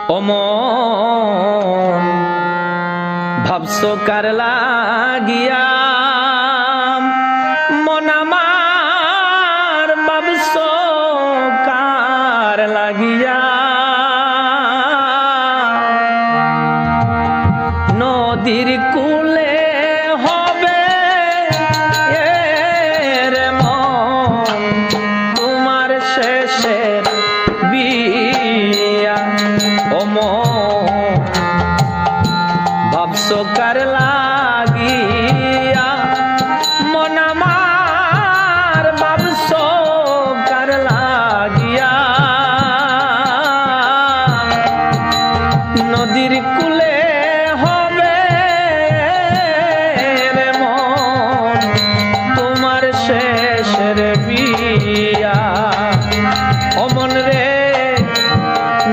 অমন ভাবছো কার লাগিয়া মন আমার ভাবছো কার লাগিয়া নদীর কূলে হবে রে মন তোমার শেষের বিয়া ও মন ভাবছো কার লাগিয়া মন আমার ভাবছো কার লাগিয়া নদীর কূলে হবে রে মন তোমার শেষের বিয়া ও মন রে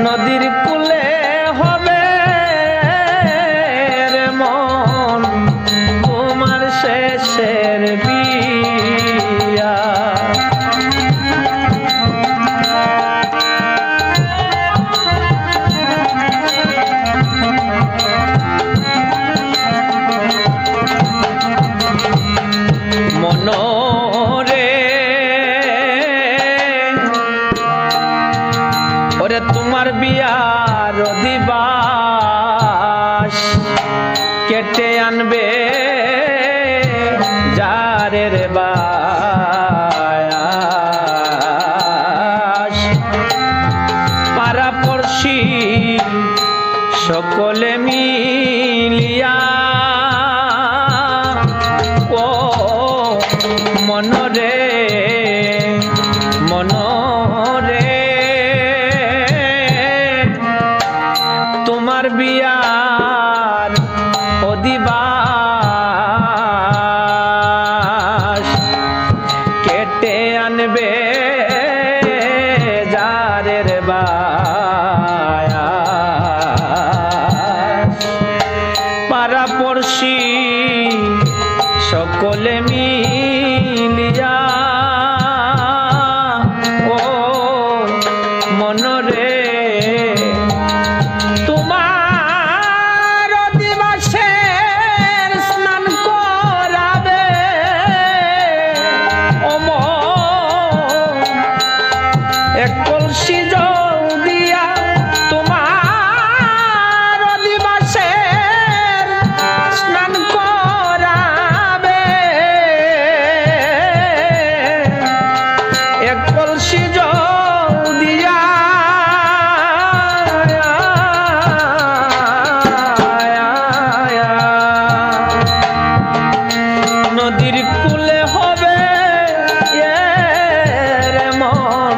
নদীর কূলে হবে রে মন তোমার শেষের বিয়া মনরে ওরে তোমার বিয়ার দিবাস কেটে আনবে যারের বাস পাড়া পড়শি সকলে মিলিয়া ও মনরে মনরে তোমার বিয়ার অদিবাস কেটে আনবে যারের বাস পাড়া পড়শি সকলে মিলিয়া ও মনরে তোমার অধিবাসের স্নান করাবে ও মন এক কলসি জল দিয়া তোমার অধিবাসের স্নান করাবে এক কলসি জল দিয়া নদীর কূলে হবে রে মন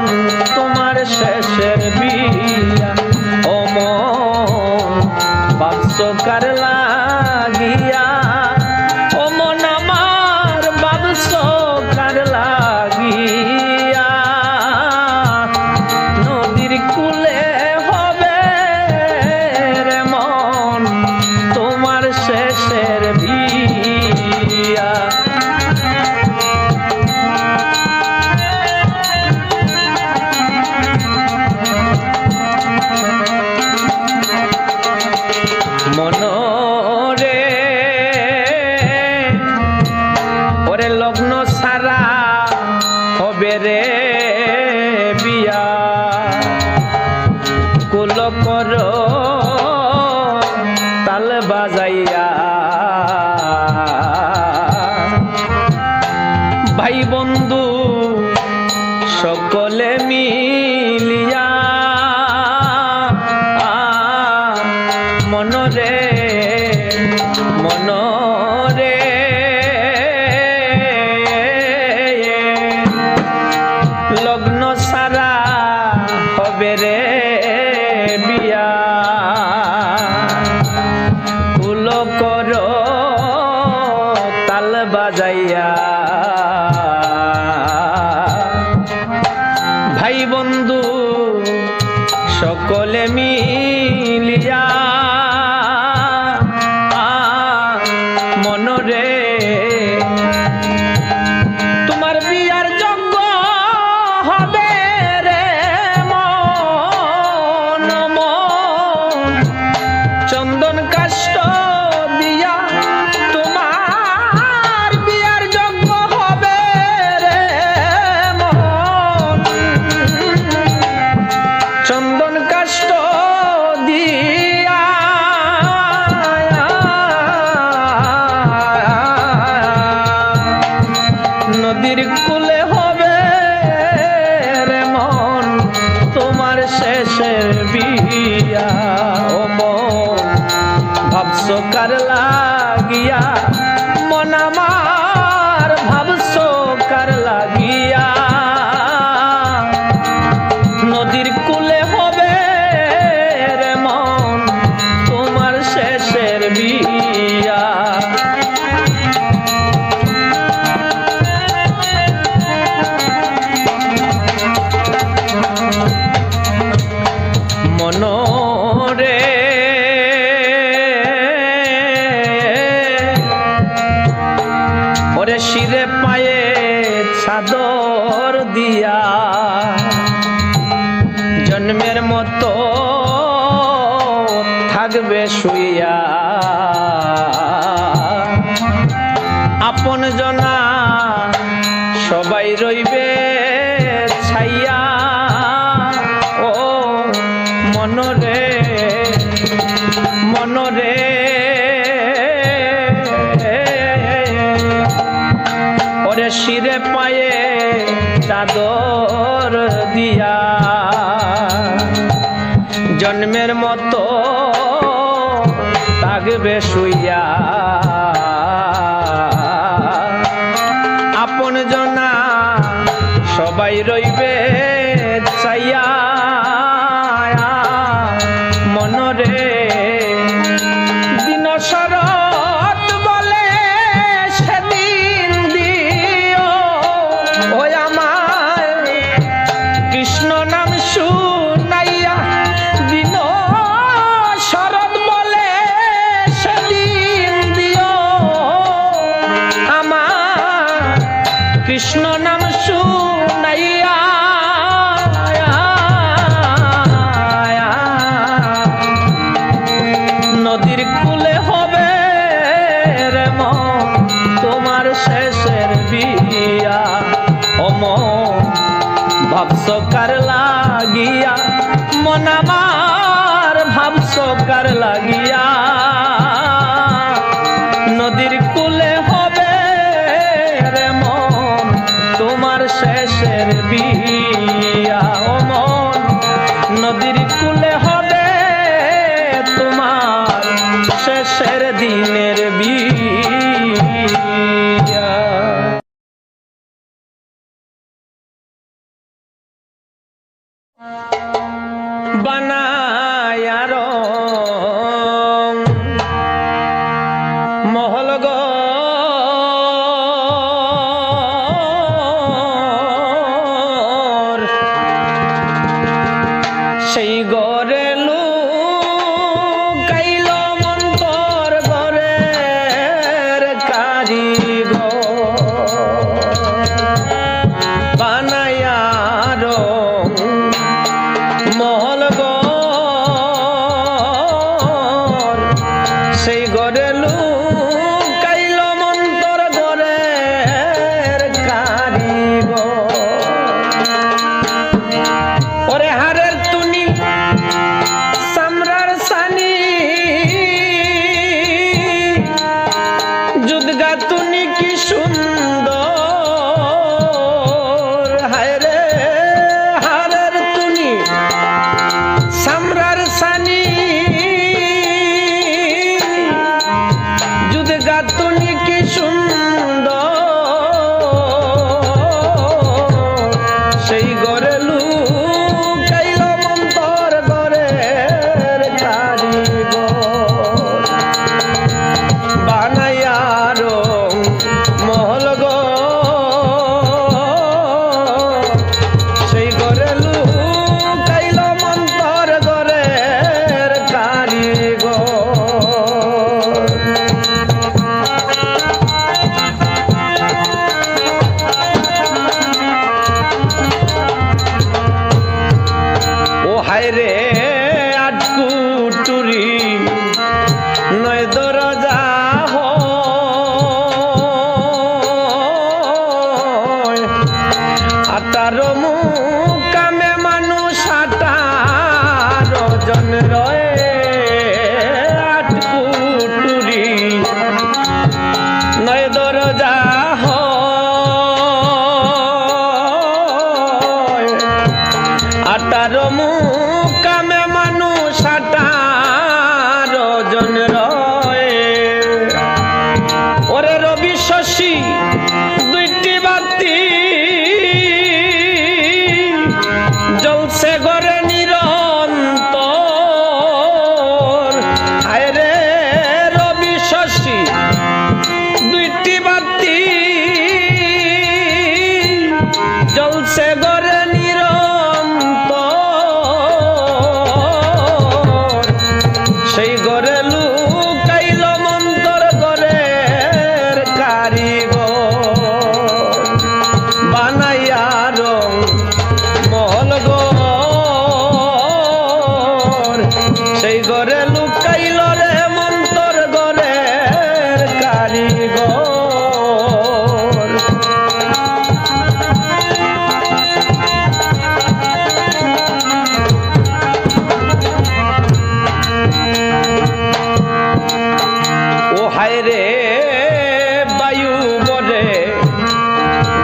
তোমার শেষের বিয়া ও মন ভাবছো কার লাগিয়া ও মন আমার ভাবছো কার লাগিয়া নদীর কূলে হবে রে মন তোমার শেষের বিয়া মনরে ওরে লগ্ন সারা হবে রে বিয়া কুল কর তাল বাজাইয়া ভাই বন্ধু সকলে মিলিয়া মনরে মনরে লগ্ন সারা হবে রে বিয়া কুল কর তাল বাজাইয়া ভাই বন্ধু সকলে মিলিয়া মনরে তোমার বিয়ার যোগ্য হবে রে মন মন বিয়া ও মন ভাবছো কার লাগিয়া মন আমার ভাবছো কার লাগিয়া নদীর কূলে হবে রে মন তোমার শেষের বিয়া মনরে ওরে শিরে পায়ে চাদর দিয়া জন্মের মতো থাকবে শুইয়া আপন জনা সবাই রইবে ছাইয়া ও মনরে মনরে ওরে শিরে পায়ে চাদর দিয়া জন্মের মতো থাকবে শুইয়া আপন জনা সবাই রইবে চাইয়া মনরে দিন শরৎ বলে সেদিন দিও ওই আমায় কৃষ্ণ নাম শুনাইয়া দিন শরৎ বলে সেদিন দিও আমার কৃষ্ণ নাম শুনাইয়া নদীর কূলে হবে রে মন তোমার শেষের বিয়া ও মন ভাবছো কার লাগিয়া মন আমার ভাবছো কার লাগিয়া নদীর কূলে হবে রে মন তোমার শেষের বিয়া ও মন নদীর কূলে হবে তোমার শেষের দিনের বিয়া বানায়া রং মহল ঘর সেই ঘরে লুকাইল মন্তর ঘরের কারিগর বানায়া রং মহল ঘর সেই ঘরে লুকাইল মন্তর ঘরের কারিগর ওরে হারের তুনি সামরার সানি যুদগা তুনি কি সুন্দর হায় রে হারের তুনি সামরার সানি যুদগা তুনি কি সুন্দর সেই ঘরে লুকাইল মন্তর ঘরের কারিগর বানাইয়া রং মহল ঘর সেই ঘরে লুকাইল মন্তর ঘরের কারিগর ও হায় রে আটকুটুরি নয় দরজা আটার মুকামে মানুষ 18 জন রয়ে আটকুটুরি নয় দরজা হয় 18 মুকামে মানুষ সাটা রজন রয়ে ওরে রবি শশী দুইটি বাতি জ্বলছে গরে নিরন্তর হায় রে রবি শশী দুইটি বাতি জ্বলছে গরে নিরন্তর সেই গরে লুকাইল মন্তর গরের কারিগর বানাইয়া রং মহল গর সেই গরে লুকাইল রে মন্তর গরের কারিগর ও হায় রে বায়ু বরে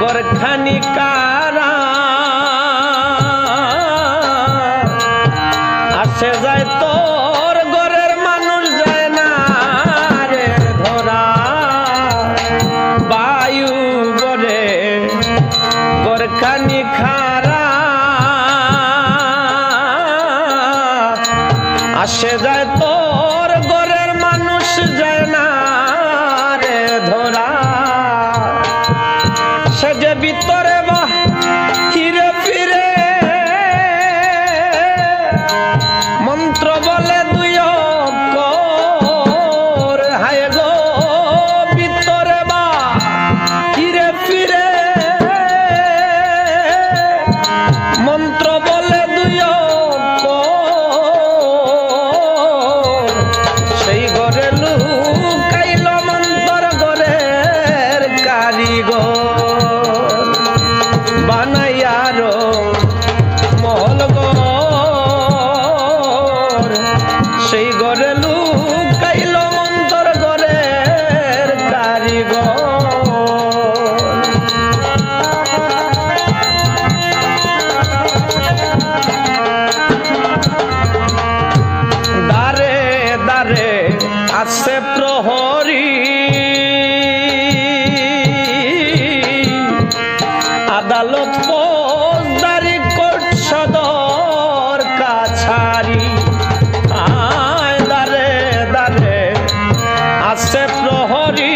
গরখানি কারা আসে যায় তোর ঘরের মানুষ যায় না রে ধরা বায়ু বরে গরখানি খারা আসে যায় তোর ঘরের মানুষ যায় না রে ধরা সে যে ভিতরে বাহিরে ফিরে মন্ত্র বলে দুই অক্ষর হায় গো ভিতরে বাহিরে ফিরে মন্ত্র বলে দুই অক্ষর সেই ঘরে লুকাইল মন্তর ঘরের কারিগর বানাইয়া রং মহল গর সেই ঘরে লুকাইল মন্তর ঘরের কারিগর দারে দারে আছে প্রহরী আদালত ফৌজদারি কোর্ট সদর কাছারি আয় দারে দারে আছে প্রহরী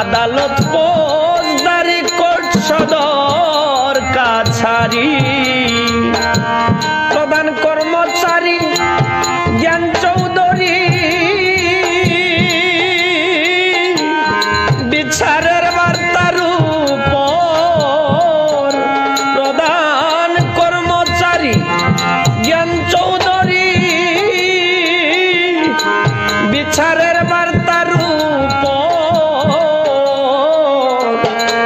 আদালত ফৌজদারি কোর্ট সদর কাছারি প্রধান কর্মচারী জ্ঞান চৌধুরী বিচারের বার্তার উপর প্রধান কর্মচারী জ্ঞান চৌধুরী বিচারের বার্তার উপর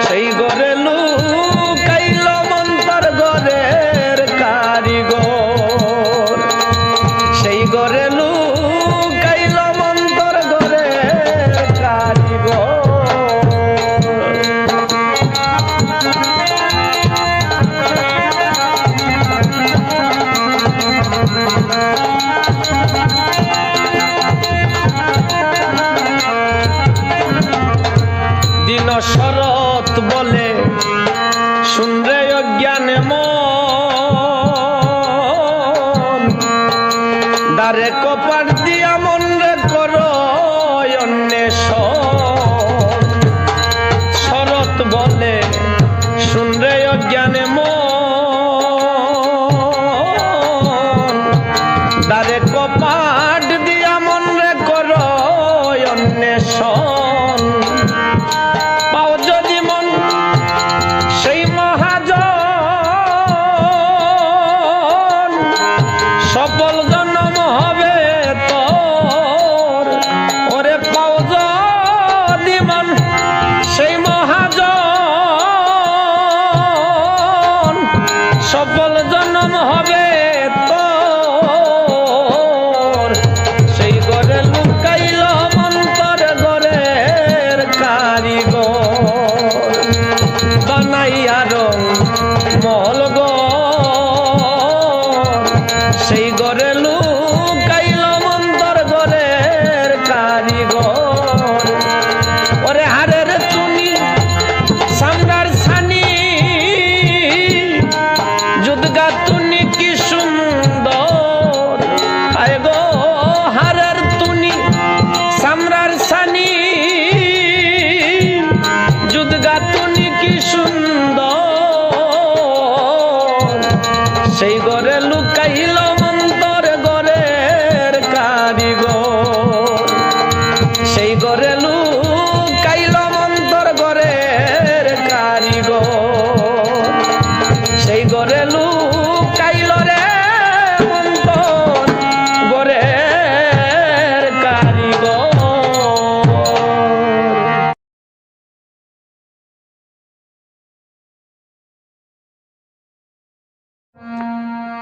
সেই ঘরে লুকাইল মন্তর ঘরের কারিগর সেই ঘরে লুকাইল মন্তর ঘরের কারিগর দিন শরৎ বলে শুনরে অজ্ঞানে মন দ্বারে কপাট দিয়া মন রে করো অন্বেষণ শরৎ বলে শুনরে অজ্ঞানে মন দ্বারে কপাট দিয়া মন রে করো অন্বেষণ পাও যদি মন সেই মহাজন সফল জন্ম হবে তোর ওরে পাও যদি মন সেই মহাজন সফল জন্ম হবে তোর সেই ঘরে লুকাইল মন্তর ঘরের কারিগর বানাইয়া রং মহল গর সেই ঘরে লুকাইল অন্তর ঘরের কারিগর সেই ঘরে লুকাইল অন্তর ঘরের কারিগর সেই ঘরে লুকাইল রে অন্তর ঘরের কারিগর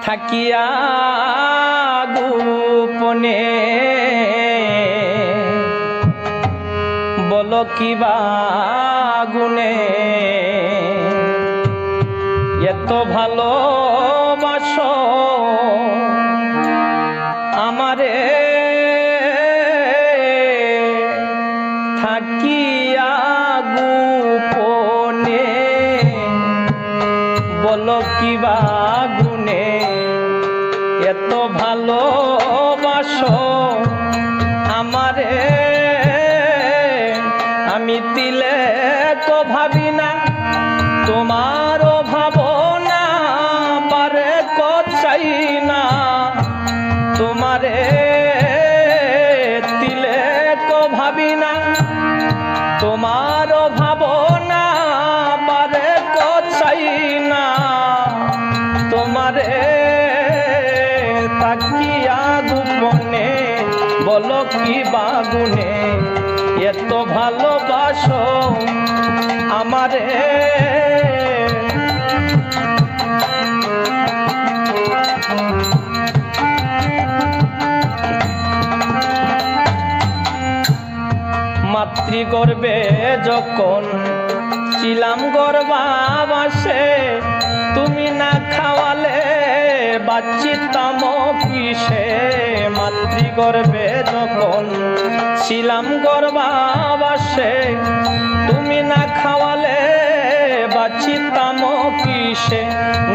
থাকিয়া গোপনে বলো কিবা গুণে এত ভালোবাসো আমারে থাকিয়া গোপনে বলো কিবা গুণে এত ভালোবাসো আমারে আমি দিলে তো ভাবি না তোমার ভাবনা পারে কো চাই না তোমারে দিলে তো ভাবি না তোমার ভাবনা পারে কো চাই না তোমারে তাকিয়া গোপনে বলো কি বাগুনে এত ভালোবাসো আমারে মাতৃগর্ভে যখন ছিলাম গর্ভাবাসে তুমি না খাওয়ালে বাঁচিতাম কিসে মাতৃগর্ভে যখন ছিলাম গর্ভাবাসে তুমি না খাওয়ালে বাঁচিতাম কিসে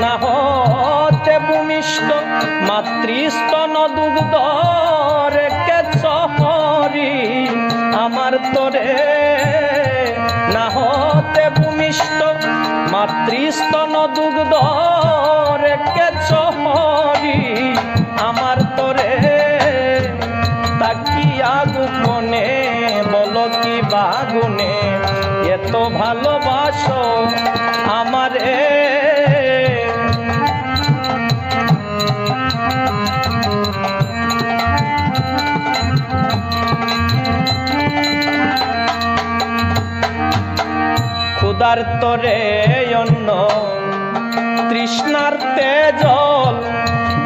না হতে ভূমিষ্ঠ মাতৃস্তন দুগ্ধ রেখে চহরি আমার তোরে না হতে ভূমিষ্ঠ মাতৃস্তন দুগ্ধ রেখে চহরি আমার তোরে তাকিয়া গোপনে বলো কি বাগুনে এত ভালোবাসো আমারে ক্ষুধার্তরে অন্ন তৃষ্ণার্তে জল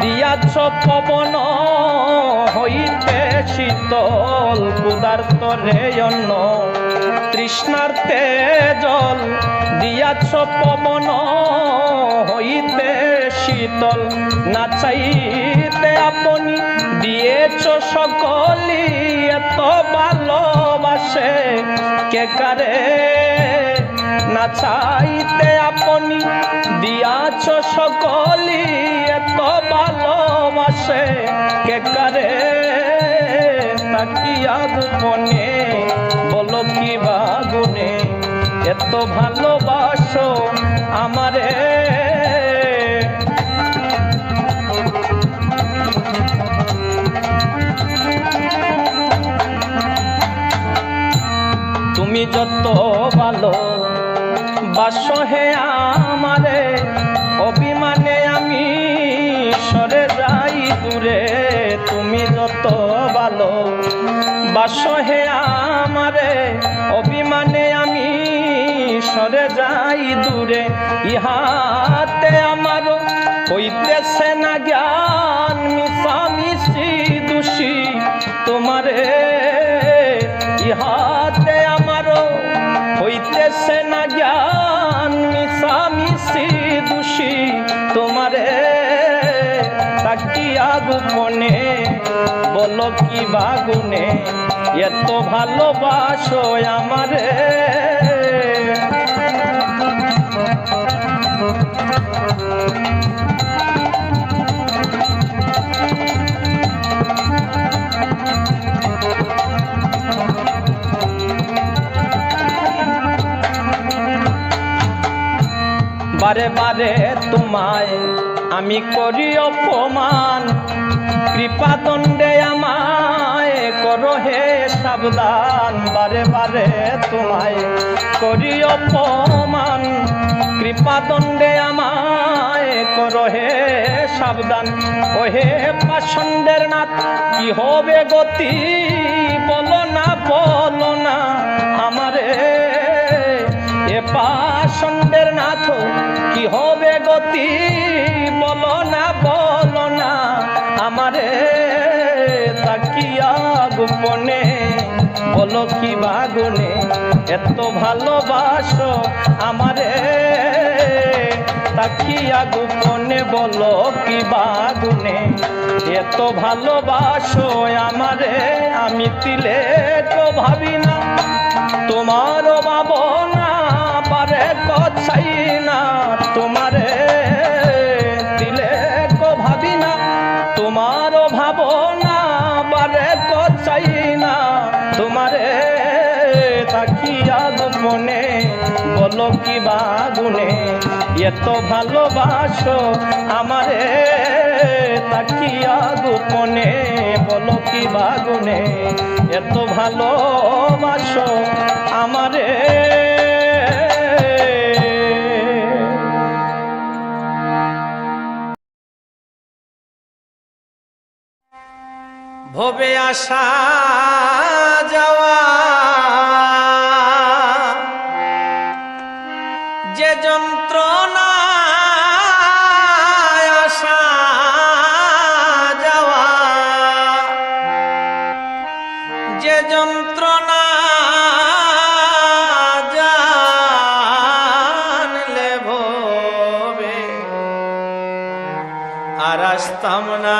দিয়াছ পবন হইতে শীতল ক্ষুধার্তরে অন্ন তৃষ্ণার্তে জল দিয়াছ পবন হইতে শীতল না চাইতে আপনি দিয়েছ সকলি এত ভালোবাসে কে কারে না চাইতে আপনি দিয়াছ সকলি এত ভালোবাসে কে কারে তাকিয়া গোপনে বলো কি বাগুনে এত ভালোবাসো আমারে তুমি যত ভালো বাসো হে আমারে অভিমানে আমি সরে যাই দূরে তুমি যত ভালো বাসো হে আমারে অভিমানে আমি সরে যাই দূরে ইহাতে আমারও হইতেছে না জ্ঞান মিশামিশি দোষী তোমারে ইহাতে আমারও হইতেছে না জ্ঞান মিশামিশি দোষী তোমারে তাকিয়া গোপনে বলো কি বাগুনে এত ভালোবাসো আমারে বারে বারে তোমায় আমি করি অপমান, কৃপা দণ্ডে আমায় করো হে সাবধান। বারে বারে তোমায় করি অপমান, কৃপা দণ্ডে আমায় করো হে সাবধান। ও হে পাষণ্ডের নাথ কি হবে গতি, বলো না বলো না আমারে। এ পাষণ্ডের নাথ কি হবে গতি, বলো না আমারে। তাকিয়া গোপনে বলো কি বাগুনে, এত ভালোবাসো আমারে। তাকিয়া গোপনে বলো কি বাগুনে, এত ভালোবাসো আমারে। আমি তিলে তো ভাবি না তোমারও ভাবনা, পারে কথাই না তোমারে। দিলে কো ভাবি না তোমারও ভাবনা, পারে কথাই না তোমারে। তাকিয়া গোপনে বলো কি বাগুনে, এত ভালোবাসো আমারে। তাকিয়া গোপনে বলো কি বাগুনে, এত ভালোবাসো আমারে। ভবে আসা যাওয়া যে যন্ত্রণা, আসা যাওয়া যে যন্ত্রণা, জানলে ভবে আর আসতাম না।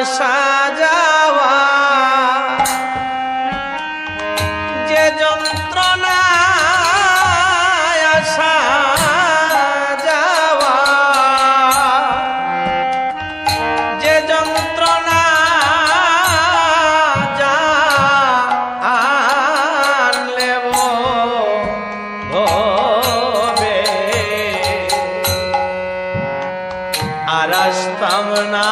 আসা যাওয়া যে যন্ত্রণা, আসা যাওয়া যে যন্ত্রণা, জানলে ভবে আর আসতাম না।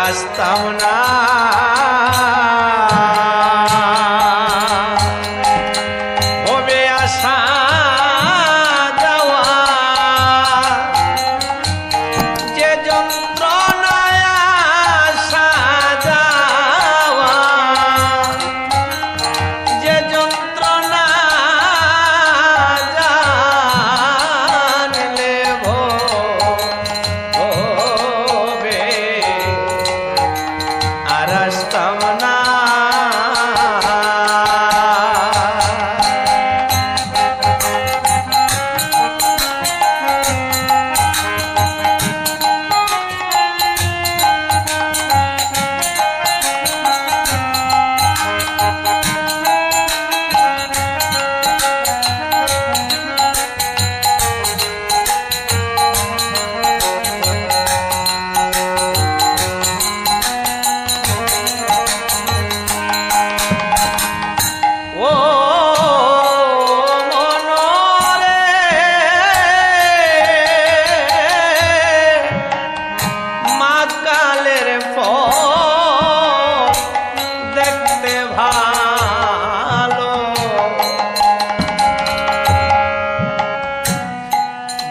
আসতাম না। ভবে আসা যাওয়া যে যন্ত্রণায়, আসা যাওয়া যে যন্ত্রণা, জানলে ভবে আর আসতাম না।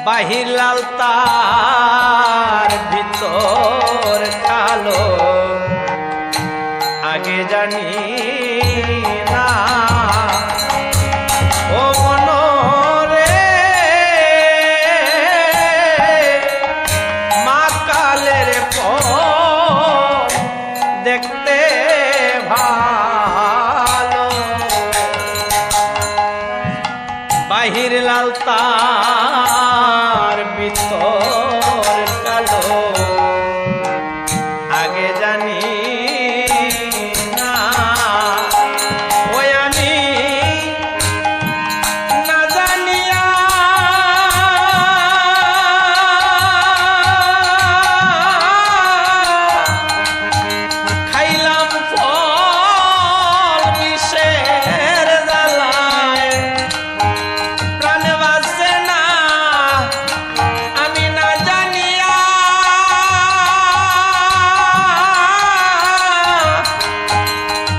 বাহির লাল তার ভিতর কালো, আগে জানি না। ও মনরে মা দেখতে ভালো, বাহির লাল তার ভিতর কালো, আগে জানি না ওই আমি না জানিয়া খাইলাম ফল বিষের জ্বালায়, প্রাণে বাঁচে না আমি না জানিয়া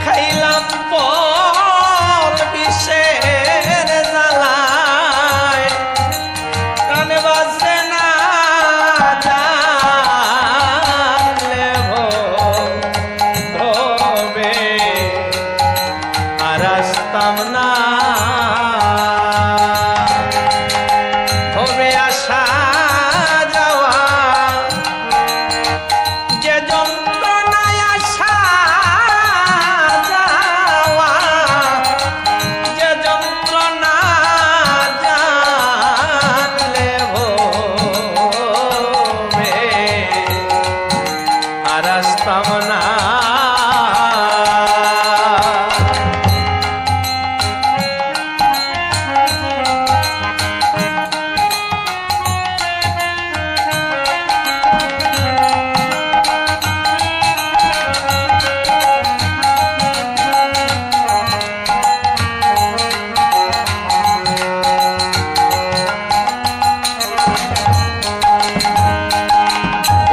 খাইলাম ফল বিষের জ্বালায়, প্রাণে বাঁচে না জানলে ভবে আর আসতাম না, হবে আসা যাওয়া যে যন্ত্রণায় আসা যাওয়া, যে যন্ত্রণা জানলে ভবে আর আসতাম না।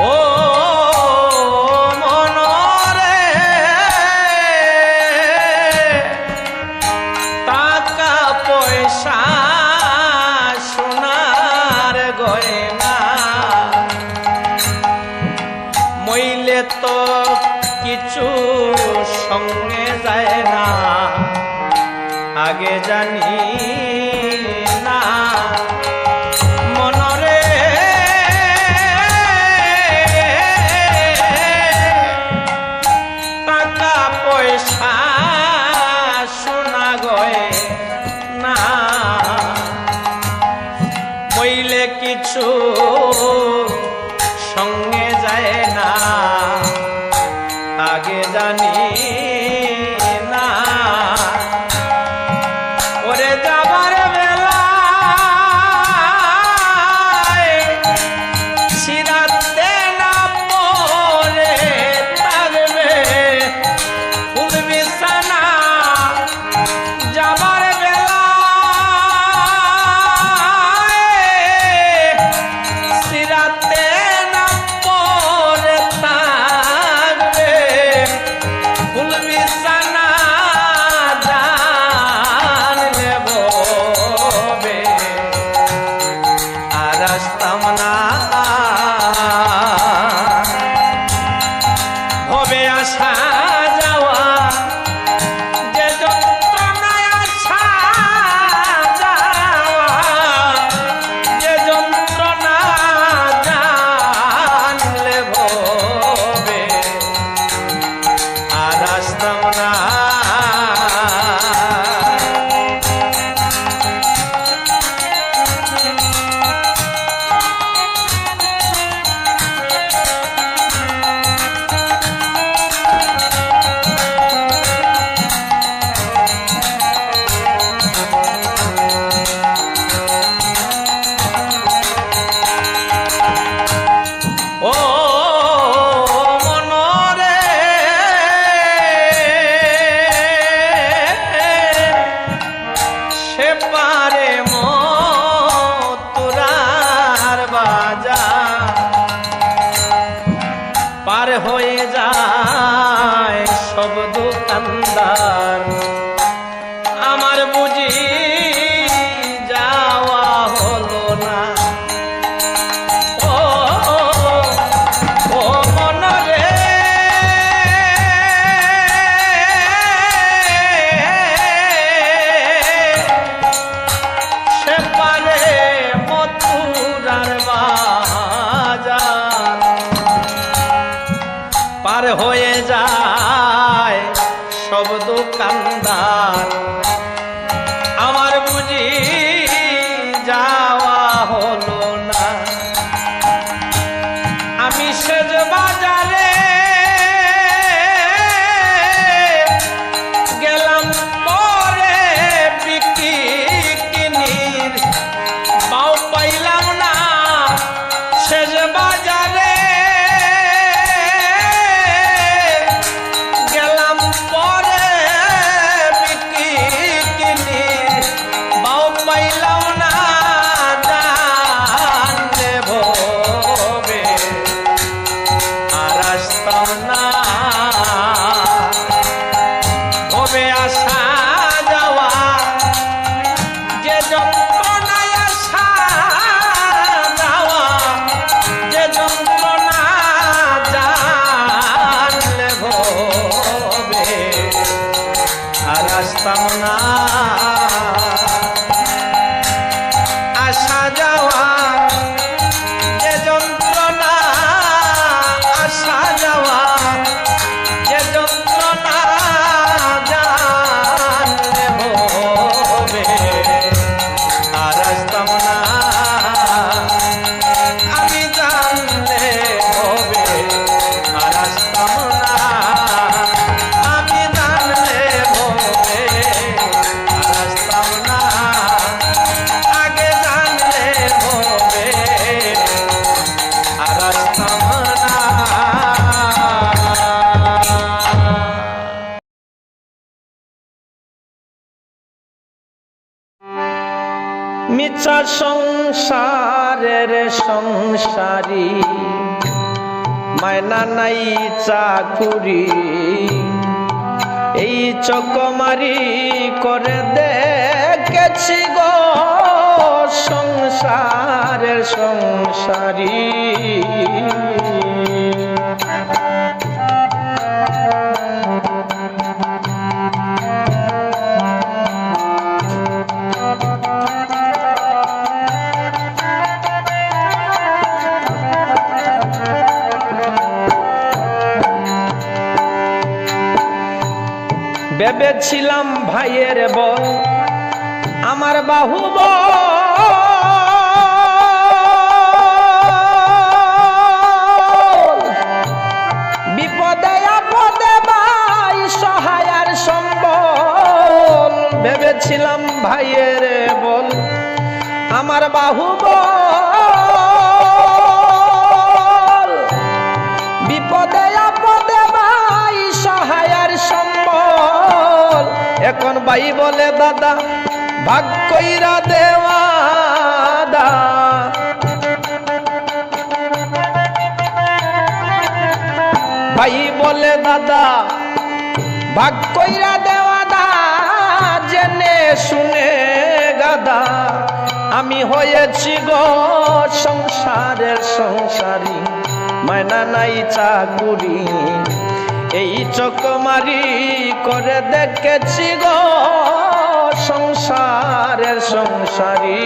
ও মনরে টাকা পয়সা সোনার গয়না মইলে তো কিছু সঙ্গে যায় না, আগে জানি না মনরে টাকা পয়সা সোনা গয়না মইলে কিছু সঙ্গে যায় না, আগে জানি না ওরে যাবার বেলায় সিরাতে না পরে থাকবে ফুল বিছানা, যাবার বেলায় সিরাতে না পরে থাকবে ফুল বিছানা জানলে ভবে আর আসতাম না, হবে আসা যাওয়া যে যন্ত্রণায় আসা যাওয়া, যে যন্ত্রণা জানলে ভবে আর আসতাম না। ও মনরে সে পারে মথুরার বাজার পার হয়ে যায় সব দোকানদার, আমার বুঝি যাওয়া হলো না। ও ও মনরে সে পারে মথুরার বাজার আর হয়ে যায় সব দোকানদার। আমার বুঝি যাওয়া হলো না। আমি সেজ বাজারে গেলাম পরে বিক্রি কিনির পাও পাইলাম না। সেজ বাজারে গেলাম পরে বিক্রি কিনির পাও পাইলাম না। জানলে ভবে আর আসতাম না। ভবে আসা যাওয়া যে যন্ত্রণায় আসা যাওয়া যে যন্ত্রণা জানলে ভবে আর আসতাম না। আসা যাওয়া যে যন্ত্রণা আসা যাওয়া যে যন্ত্রণা জানলে ভবে আর আসতাম না। আমি জানলে ভবে আর আসতাম না। আমি জানলে ভবে আর আসতাম না। আগে জানলে ভবে আর আসতাম না। মিছা সংসারের সংসারী মায়না নাই চাকুরি এই চকমারি করে দেখেছি গো সংসারের সংসারী। ভেবেছিলাম ভাইয়ের বল আমার বাহুবল বিপদে আপদে ভাই সহায়ার সম্বল। ভেবেছিলাম ভাইয়ের বল আমার বাহুবল বিপদে আপদে ভাই সহায়ার সম্বল। এখন ভাই বলে দাদা ভাগ কইরা দেওয়া দা। ভাই বলে দাদা ভাগ কইরা দেওয়া দা। জেনে শুনে গাদা আমি হয়েছি গো সংসারের সংসারী মায়না নাই চাকুরি এই চকমারি করে দেখেছি গো সংসারের সংসারী।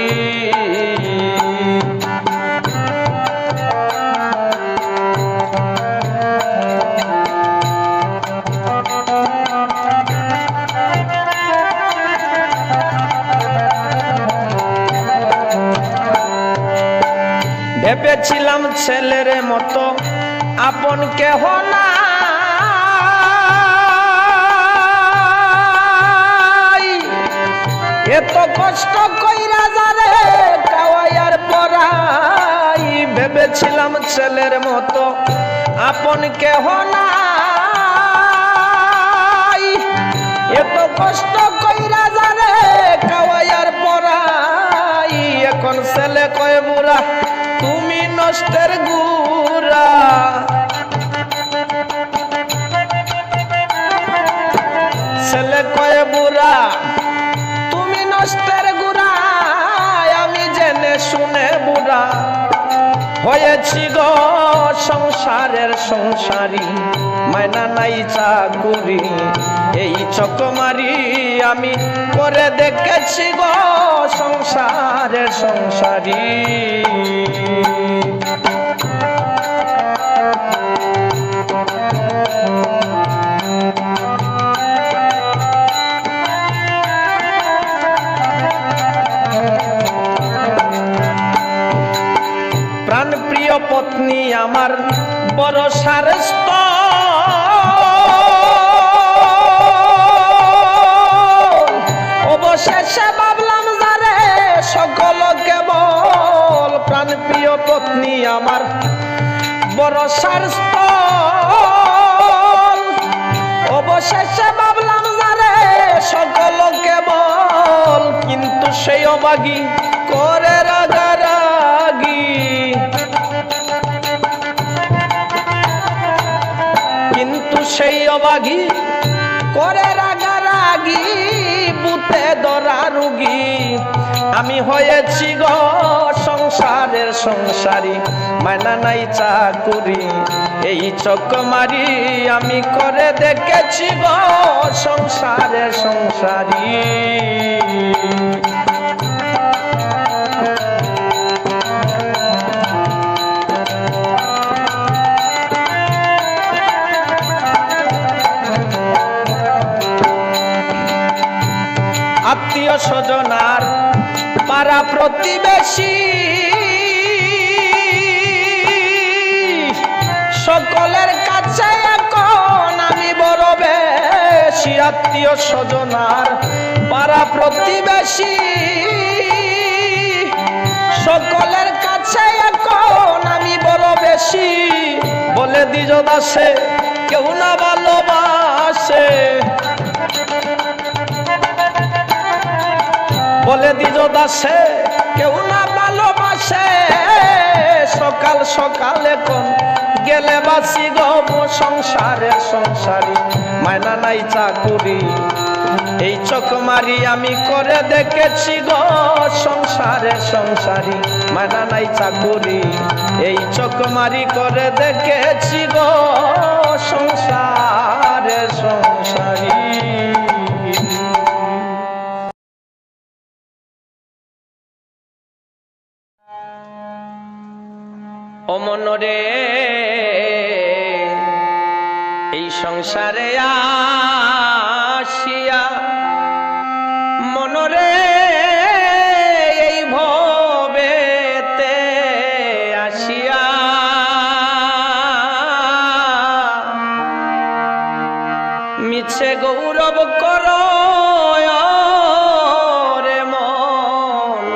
ভেবেছিলাম ছেলের মতো আপন কেহ না এত কষ্ট কইরা যারে কাওয়াইয়ার পরাই। ভেবেছিলাম ছেলের মতো আপন কেহ নাই এত কষ্ট কইরা যারে কাওয়াইয়ার পরাই। এখন ছেলে কয় বুড়া তুমি নষ্টের গুড়া। ছেলে কয় বুড়া তুমি নষ্টের গুড়া। আমি জেনে শুনে বুড়া হয়েছি গো সংসারের সংসারী মায়না নাই চাকুরি এই চকমারি আমি করে দেখেছি গো সংসারের সংসারী। অবশেষে ভাবলাম যারে সকল কেবল প্রাণ প্রিয় পত্নী আমার ভরসার স্থল। অবশেষে ভাবলাম যারে সকল কেবল, কিন্তু সেই অবাগী করে রাগারাগি, কিন্তু সেই অবাগী করে রাগারাগি, বুতে ধরা রুগী আমি হয়েছি গো সংসারের সংসারী, মানা নাই চাকুরি এই চক মারি আমি করে দেখেছি গো সংসারের সংসারী। আত্মীয় স্বজনার পাড়া প্রতিবেশী সকলের কাছে এখন আমি বড় বেশি। আত্মীয় স্বজনার পাড়া প্রতিবেশী সকলের কাছে এখন আমি বড় বেশি। বলে দ্বিজ দাসে কেউ না ভালোবাসে, বলে দ্বিজ দাসে কেউ না ভালোবাসে। সকাল সকাল এখন গেলে বাসি গো সংসারের সংসারী, মায়না নাই চাকুরি এই চক মারি আমি করে দেখেছি গো সংসারের সংসারী, মায়না নাই চাকুরি এই চক মারি করে দেখেছি গো সংসারের সংসারী। ও মনরে এই সংসারে আসিয়া, মনরে এই ভবেতে আসিয়া, মিছে গৌরব করো রে মন,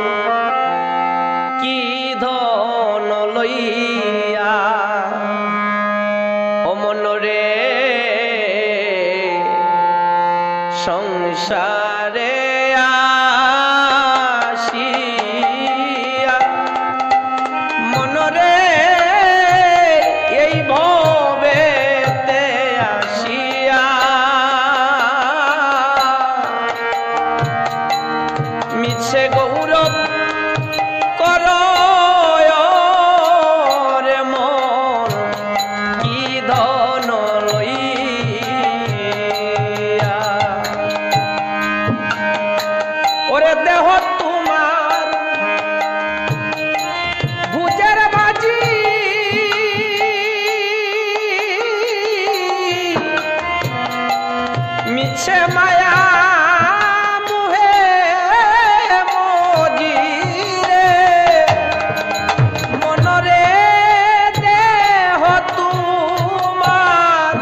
কি ধন লইয়া। ও মনরে সংসারে আসিয়া, মনরে এই ভবেতে আসিয়া, মিছে গৌরব করো রে মন, কি ধন লইয়া। ওরে দেহ তোমার ভুজের বাজি, মিছে মায়া মুহে মজিরে, মনরে দেহ তোমার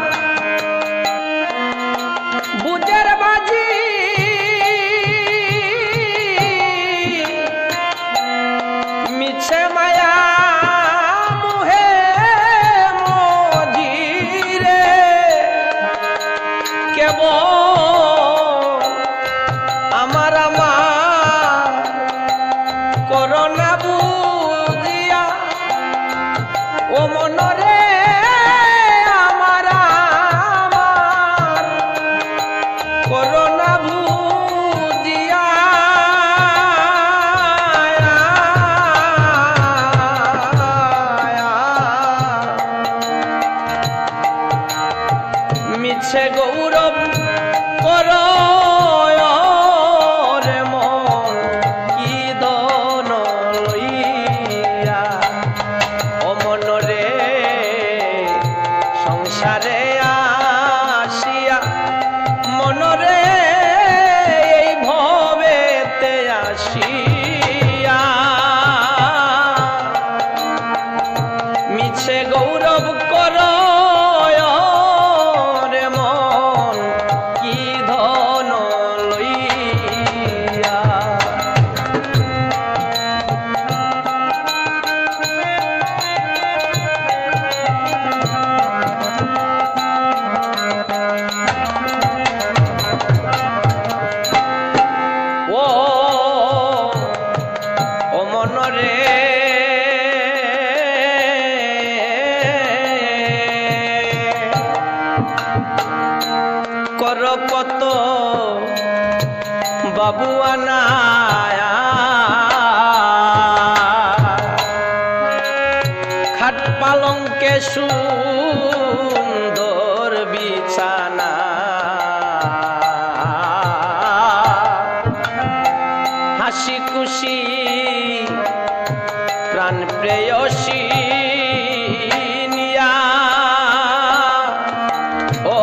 ভুজের বাজি, মিছে মায়া মুহে মজিরে, কেবল আমার আমার করোনা বুঝিয়া। ও মনরে আমার আমার করোনা বুঝিয়া, মিছে গৌরব করো রে মন, কি ধন লইয়া। ও মনরে সংসারে আসিয়া, মনরে এই ভবেতে আসিয়া, মিছে গৌরব করো কর কত বাবুয়ানা খাট পালঙ্কে সুন্দর বিছানা হাসি খুশি প্রাণ প্রেয়সী নিয়া ও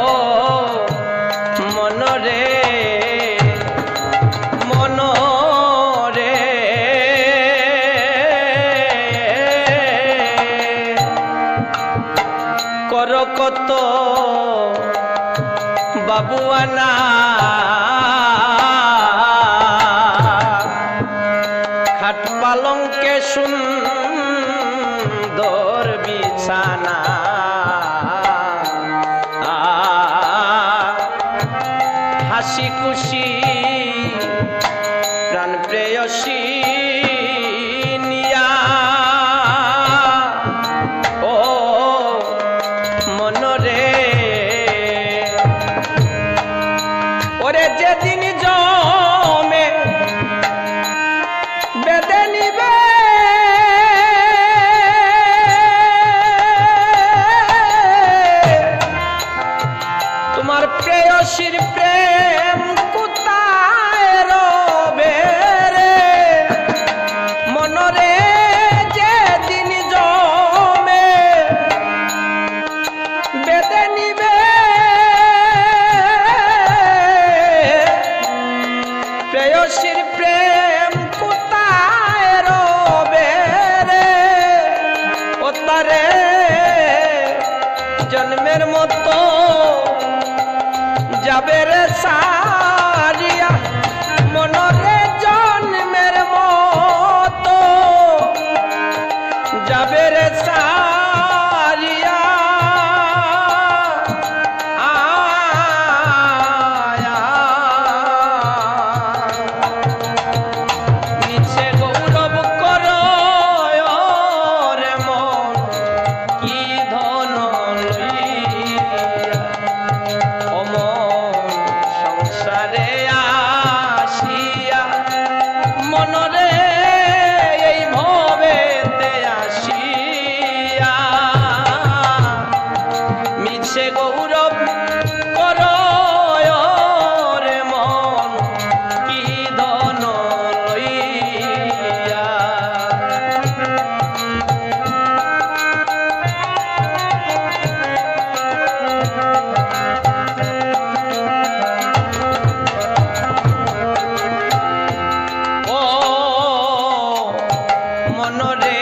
মনরে মনরে কর কত বাবুয়ানা খাট পালঙ্কে সুন্দর বিছানা হাসি খুশি প্রাণ প্রেয়সী নিয়া ও মনরে ওরে যেদিন জমে বেঁধে নিবে তোমার প্রেয়সীর প্রেম কোথায় রবে রে মনরে যেদিন জমে বেঁধে নিবে প্রেয়সীর প্রেম কোথায় রবে রে ও তারে জন্মের মতো যাবে রে সারিয়া মনরে জন্মের মতো যাবে রে সারিয়া মিছে গৌরব কর রে মন কি ধন লইয়া অমন সংসারে আসিয়া মনরে এই ভবেতে আসিয়া মিছে গৌরব কর রে মন কি ধন লইয়া ও মনরে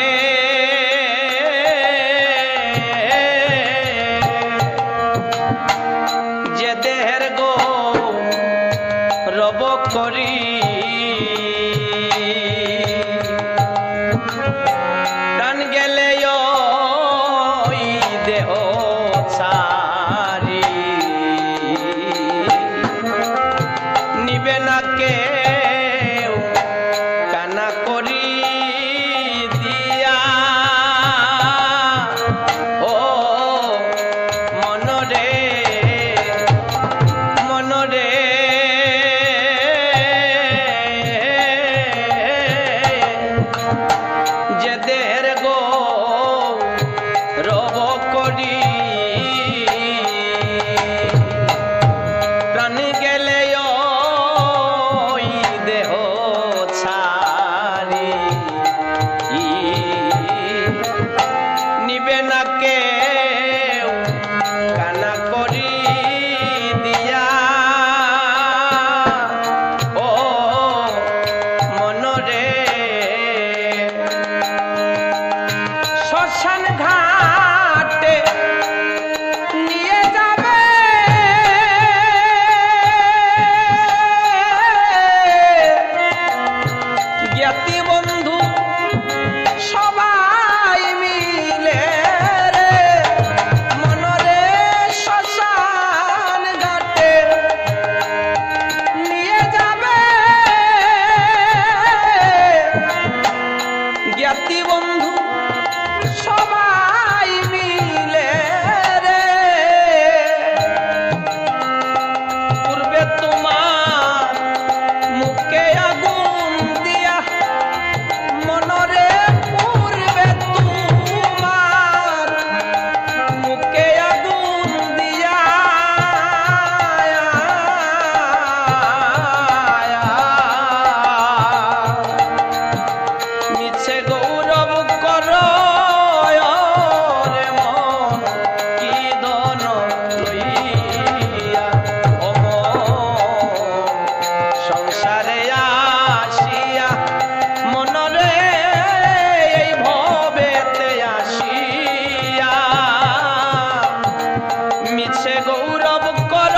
মিছে গৌরব কর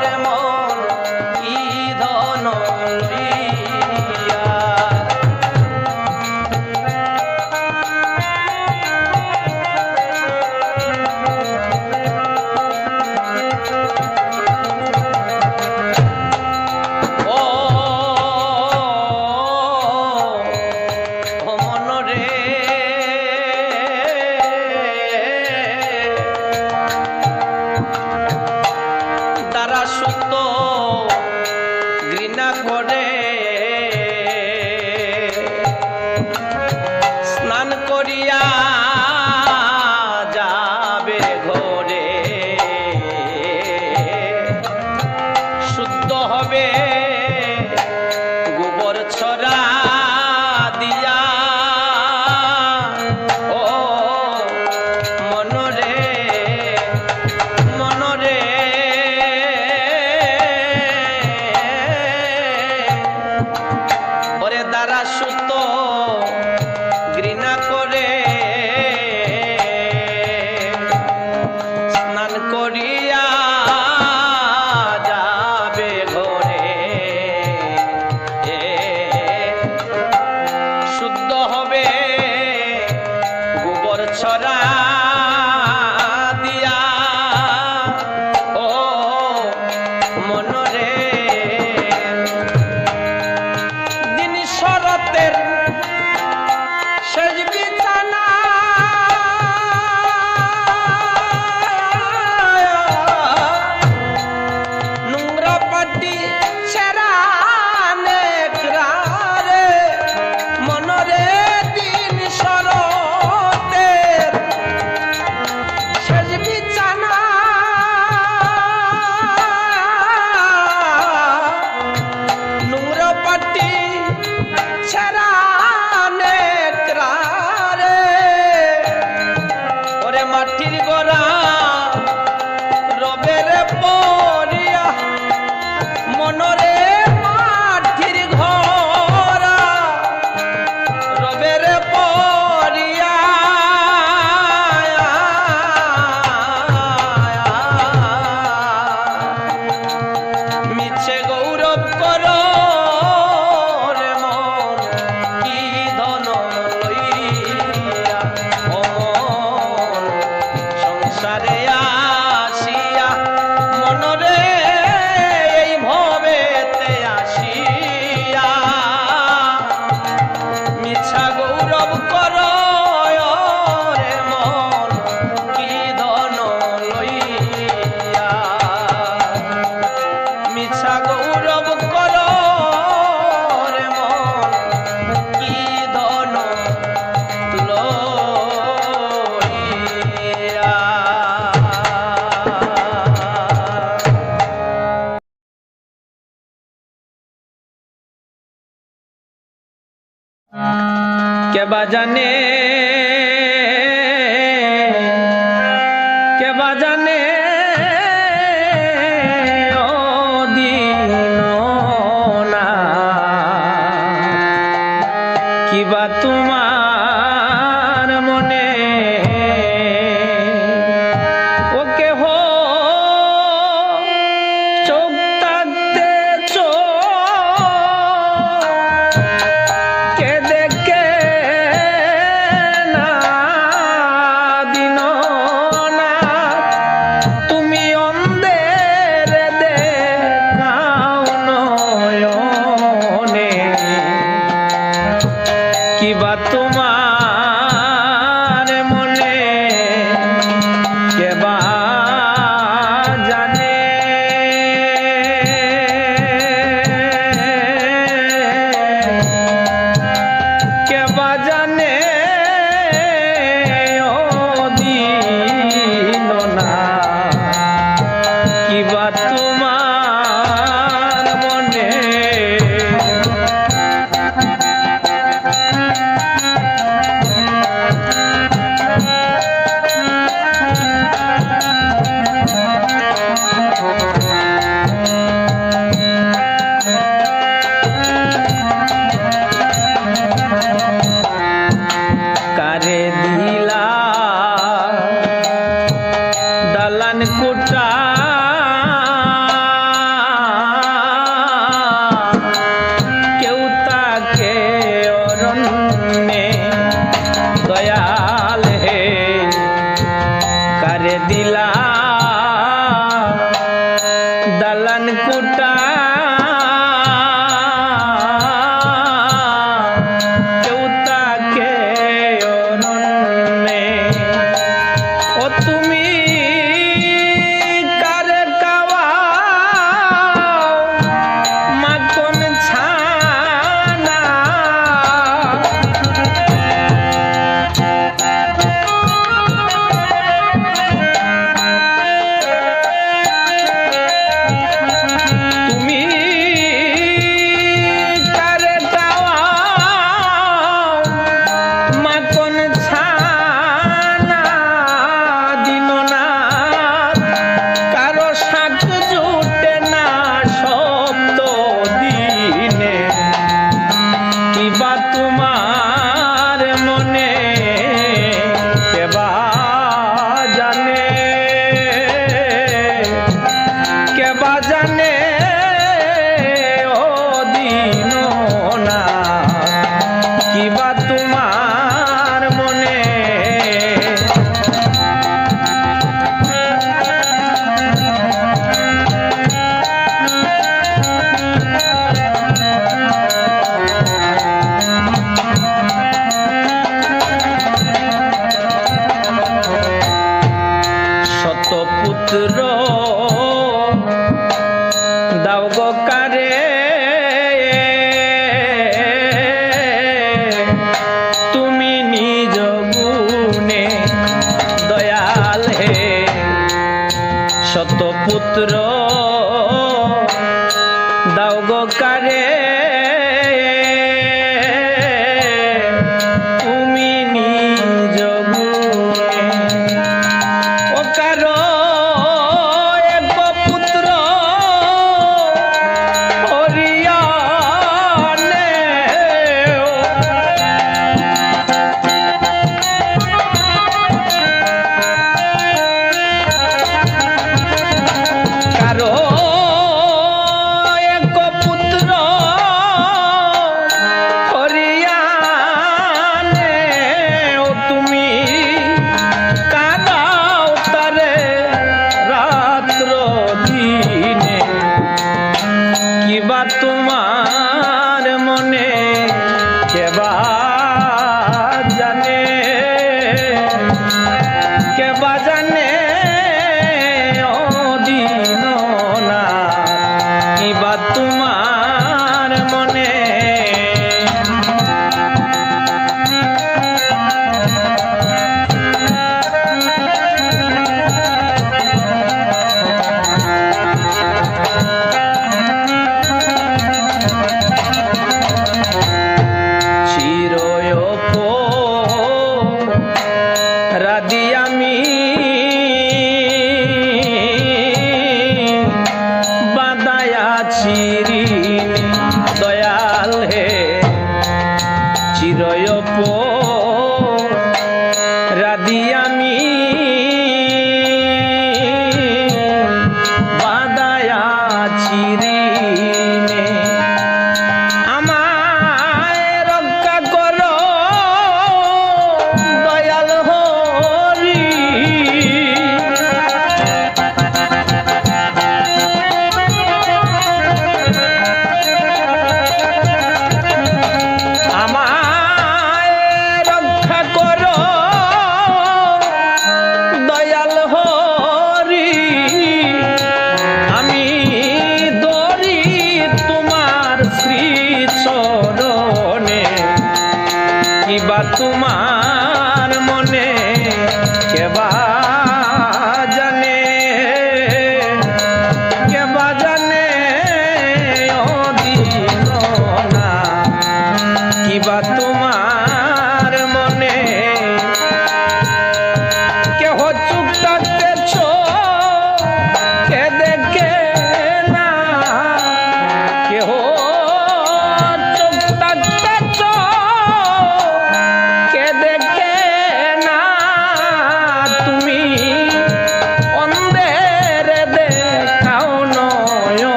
রে মন কি ধন লইয়া। সুত ঘৃণা করে স্নান করিয়া যাবে ঘরে শুদ্ধ হবে গোবর ছড়া দিয়া। ও মনরে মনরে দ্বারা সুত ঘৃণা করে স্নান করিয়া যাবে ঘরে শুদ্ধ হবে গোবর ছড়া দিয়া। ও মনরে শরতের সেজ বিছানা নোংরা পাটি সেরানে ক্রারে মনরে দিন শরতের সেজ বিছানা নোংরা পাটি ওরে মাটির গড়া রবের পরিয়া মনরে মাটির ঘরা রবের পরিয়া। মিছে গৌরব কর সংসারে আসিয়া মনরে এই ভবেতে আসিয়া মিছা গৌরব কর রে মন কি ধন লইয়া। মিছা গৌরব কর রে মন কি ধন के बजाने ओ दीनोना कि बा तुम्हार मने ओके हो चोख ताकते के देखे ना दिनो ना तुमियो দালান কোটা কেউ তাকে অরণ্যে দয়াল হে কারে দিলা দালান কোটা কেউ তাকে অরণ্যে ও তুমি কারে কাওয়া মাখন ছানা তুমি কারে কাওয়া মাখন ছানা দিন না কারো শাক জুটে না শব্দ দিনে কিবা তোমার মনে কেবা জানে কেবা জানে ও দিন না কিবা তোমার মনে শতপুত্র দাও গো কারে তুমি নিজ গুণে দয়াল হে শতপুত্র দাও গো কারে তুমি নিজ গুণে ও কারো এক পুত্র হরিয়ানে কারো এক পুত্র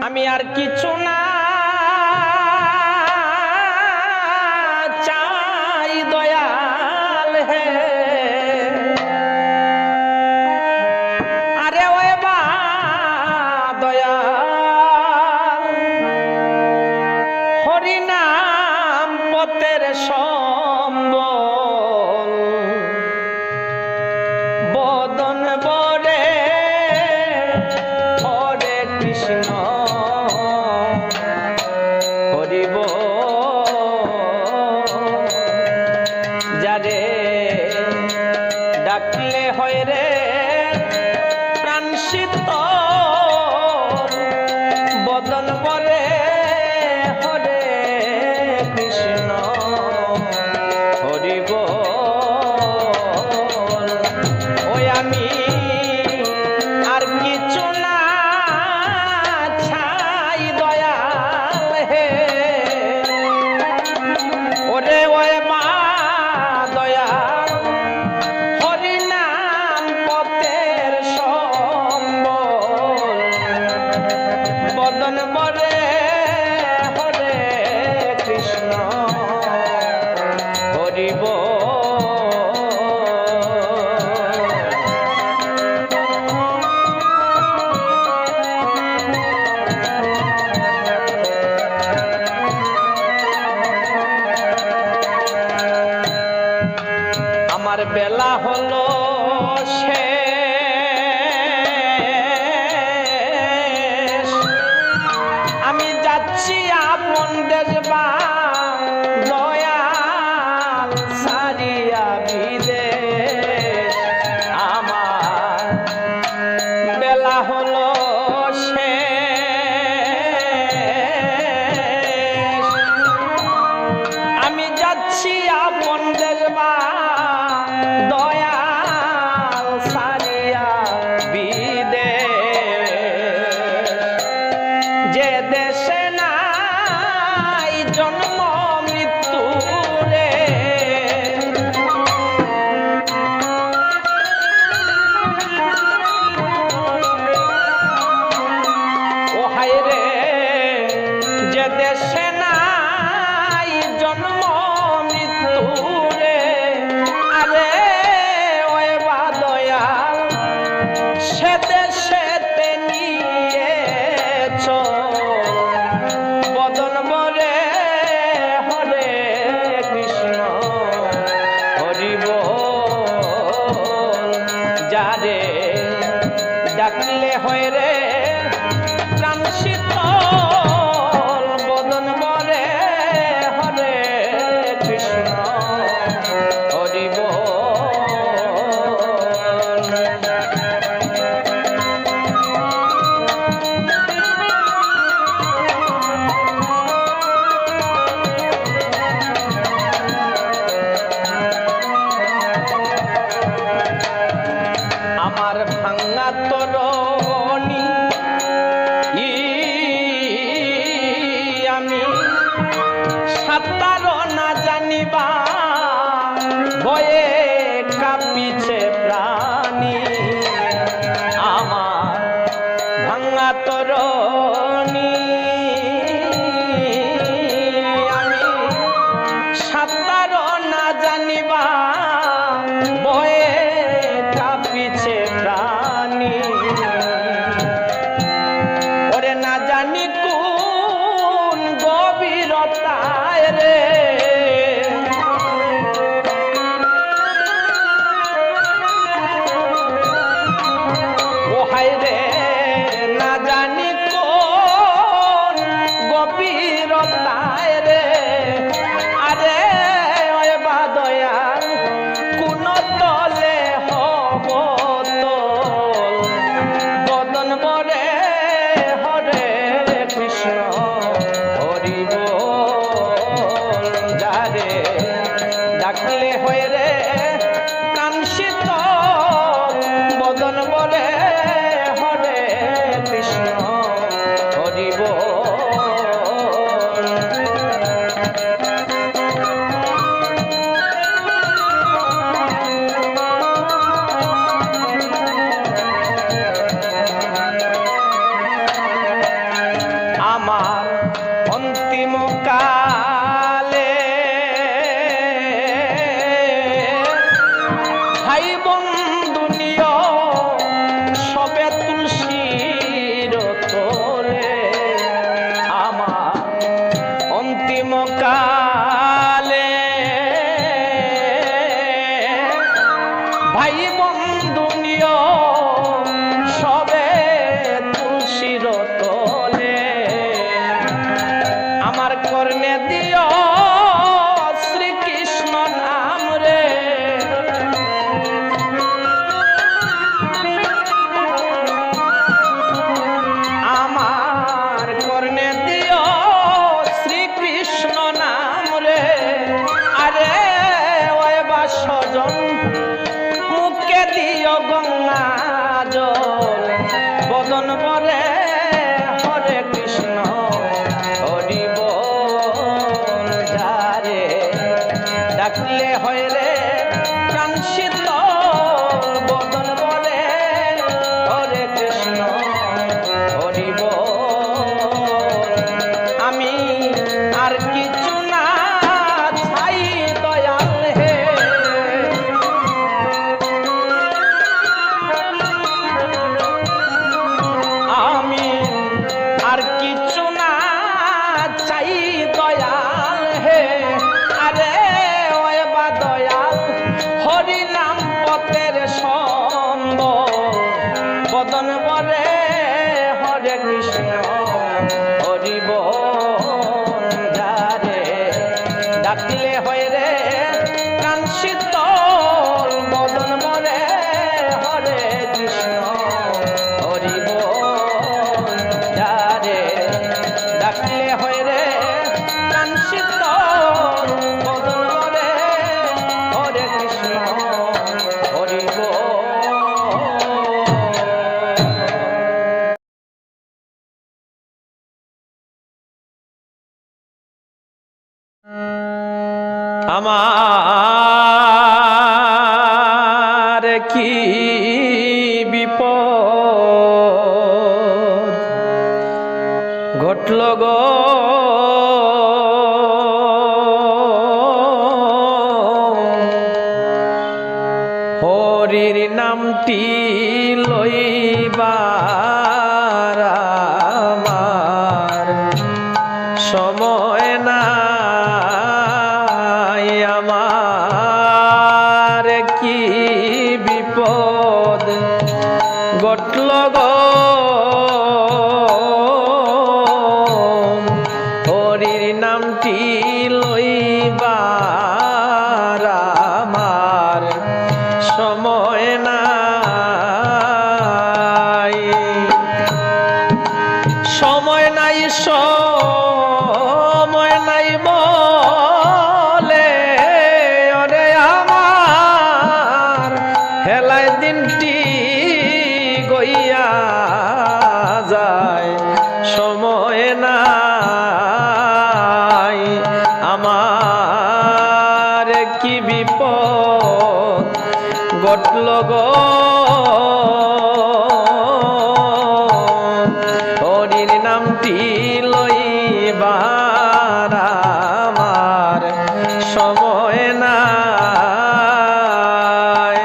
আমি আর কিছু না চাই দয়াল হে, আরে ওই বা দয়াল হরিনাম পথের সম্বল বদন বরে হরে কৃষ্ণ হরিব যারে ডাকলে হয় রে প্রাণ শীতল বদন বরে হরে কৃষ্ণ হরিব ওই আমি আর কিছু না ছাই দয়াল হে, ওরে ওই মা দয়াল হরিনাম পথের সম্বল বদন বরে হরে কৃষ্ণ হরিব আমার বেলা হলো শেষ, আমি যাচ্ছি আপন দেশ বা দয়াল সারিয়া বিদেশ। আমার বেলা হলো শেষ, আমি যাচ্ছি আপন দেশ বা দয়াল সারিয়া বিদেশ। যে দেশে নাই জন্ম মৃত্যু রে, ও হায় রে যে দেশে নাই জন্ম মৃত্যু রে, আরে ওই বা দয়াল সে দেশেতে নিয়ে চল বদন বরে হরে কৃষ্ণ হরিব যারে ডাকলে হয় রে প্রাণ শীতল বদন বরে হরে কৃষ্ণ হরিব। আমার ভাঙা তরণী আমি সাঁতার না জানিবা ভয়ে কাঁপিছে প্রাণী। আমার ভাঙা তরণী আমি সাঁতার না জানিবা ভয়ে কাঁপিছে প্রাণী। ওরে না জানি কোন গভীরতায় রে ও হায় রে না জানি কোন গভীরতায় রে, আরে ওই বা দয়াল কোন তলে হব তোল বদন বরে হরে কৃষ্ণ হরিব যারে ডাকলে হয় রে প্রাণ শীতল বদন বরে হরে কৃষ্ণ হরিব। কর্ণে দিও শ্রীকৃষ্ণ নাম রে আমার কর্ণে দিও শ্রীকৃষ্ণ নাম রে আরে ওই বাসজন মুখে দিও গঙ্গা জল বদন বরে হরে কৃষ্ণ হরি বল যারে ডাকলে হয় রে প্রাণ শীতল বদন বরে হরে কৃষ্ণ হরি বল আমি আর কিছু না চাই দয়াল হে আমি আর কিছু না চাই দয়াল হে আরে ওই বা দয়াল হরি নাম পথের সম্বল বদন বরে হরে কৃষ্ণ হরি বল যারে ডাকলে হয় রে প্রাণ শীতল বদন বরে হরে কৃষ্ণ হরি বল যারে ডাকলে হয় রে প্রাণ শীতল বদন বরে হরে কৃষ্ণ হরি বল আমার কি বিপদ ঘটল গো হরির নামটি লইবার আমার সময় নাই আমার কি বিপদ ঘটল গো হরির নামটি লইবার আমার সময় নাই সময় নাই সময় নাই বলে ওরে আমার হেলায় দিনটি গইয়া যায় সময় নাই আমার কি বিপদ ঘটল গো হরির নামটি লইবার আমার সময় নাই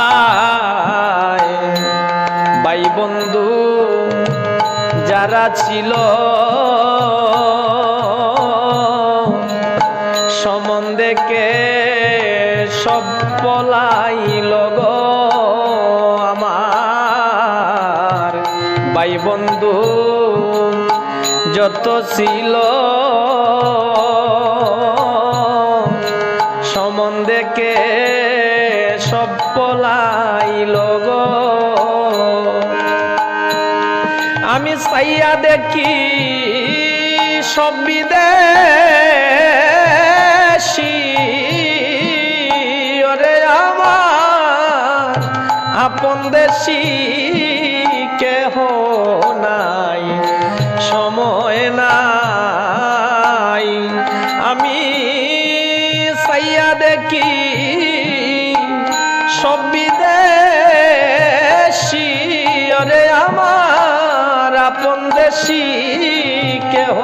হায় ভাই বন্ধু যারা ছিল সম্বন্ধে কে সব পলাইল গো আমার ভাই বন্ধু যত ছিল সম্বন্ধে কে সব পলাইল গো আমি চাইয়া দেখি সব বিদেশী ওরে আমার আপন দেশী কেহ নাই সময় নাই আমি চাইয়া দেখি সব বিদেশী ওরে আমার আপন দেশী কেহ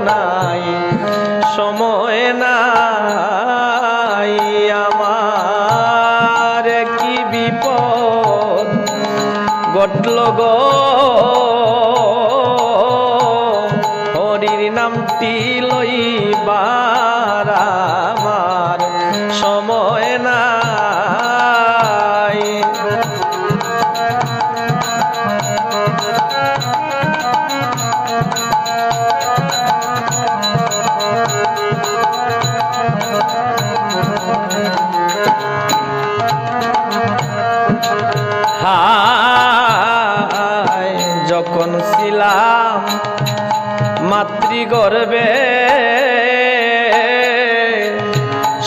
নাই সময় নাই আমার কি বিপদ ঘটল গো নামটি লইবার আমার সময় নাই। হায় যখন ছিলাম মাতৃগর্ভে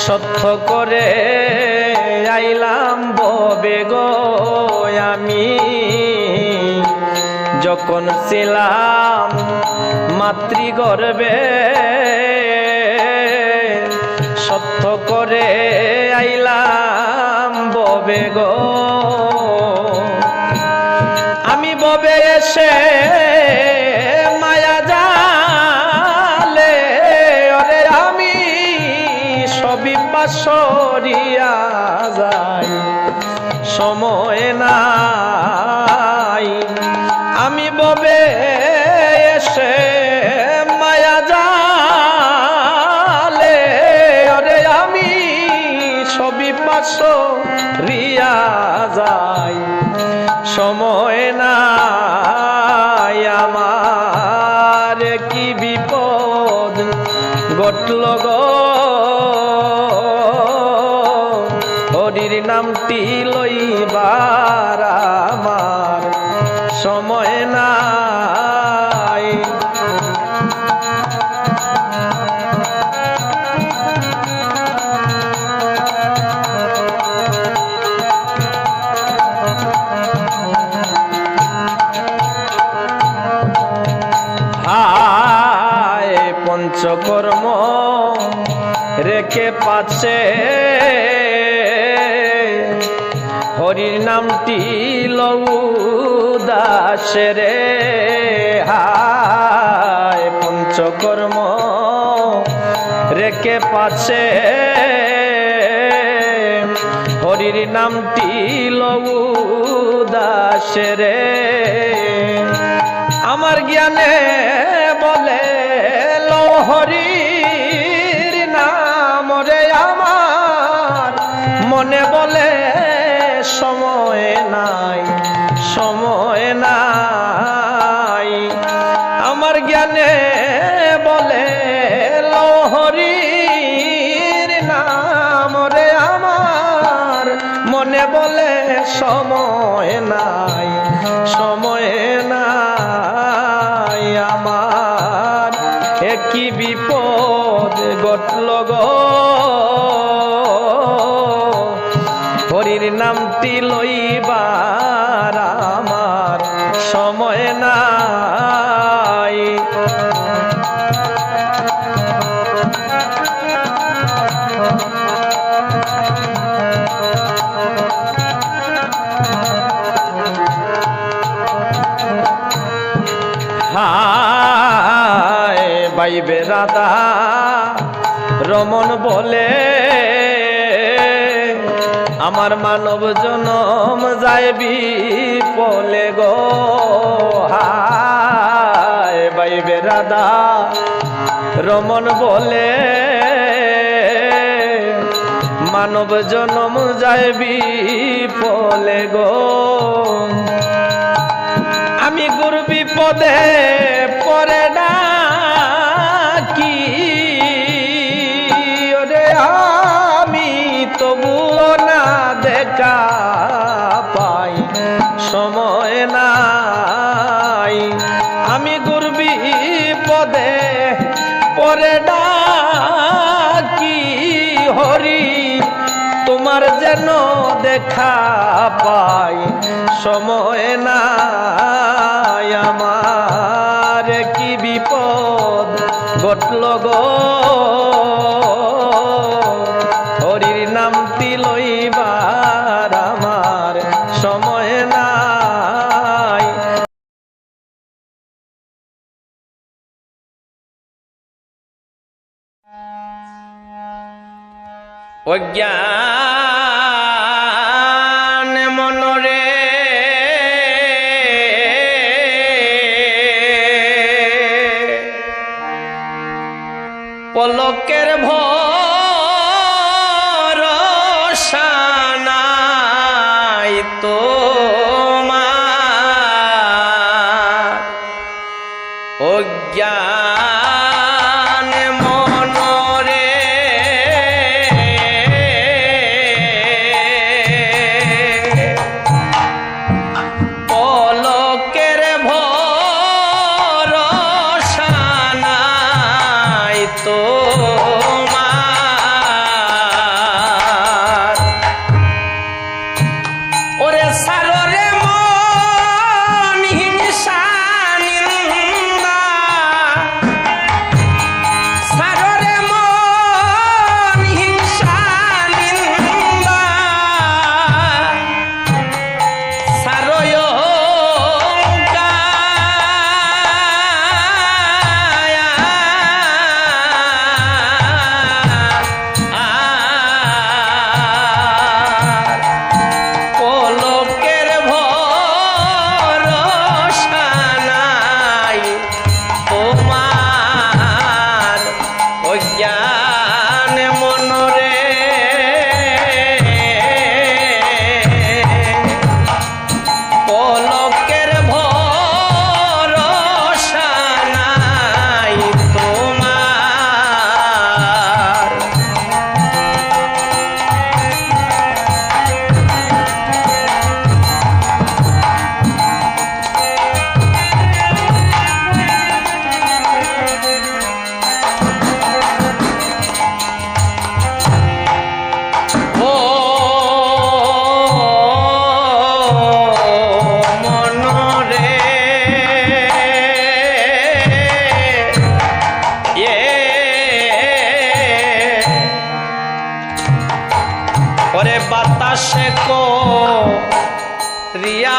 সত্য করে আইলাম ববে গো আমি, যখন ছিলাম মাতৃগর্ভে সত্য করে আইলাম ববে গো আমি ববে এসে মায়া জালে ওরে আমি সবই পাশরিয়া যাই সময় নাই। আমি ববে এসে মায়া জালে ওরে আমি সবই পাশরিয়া যাই সময় নাই। আমার কি বিপদ ঘটল গো হরির নামটি লইবার আমার সময় নাই। হায় পঞ্চকর্ম রেখে পাছে হরির নামটি লউ দাসে রে। হায় পঞ্চকর্ম রেখে পাছে হরির নামটি লউ দাসে রে। আমার জ্ঞানে বলে লো হরির নাম রে, আমার মনে বলে সময় নাই সময় নাই। আমার জ্ঞানে বলে লো হরির নাম রে, আমার মনে বলে সময় নাই সময় নাই। আমার একই বিপদ ঘটল গো হরির নামটি লইবার আমার সময় নাই। হায় বাইবে রাধা রমন বলে আমার মানব জনম যাইবি পলে গো। হায় বাইবে রাধা রমন বলে মানব জনম যাইবি পলে গো। আমি গুরু বিপদে পরে ডাকি ওরে আমি তবুও না দেখা পাই সময় নাই। আমি গুরু বিপদে পরে ডাকি হরি তোমার যেন দেখা পাই সময় নাই। আমার কি বিপদ ঘটল গো হরির নামটি লইবার আমার সময় নাই। অজ্ঞান মনরে অজ্ঞান মনরে পলকের ভরসা নাই তোমার ওরে সাররে মন হিংসা নিন্দা সাররে মন হিংসা নিন্দা সারয় পলকের ভরসা নাই তোমার অজ্ঞান মনরে পলকের ভরসা নাই তোমার ও মনরে ওরে বাতাসে কো রিয়া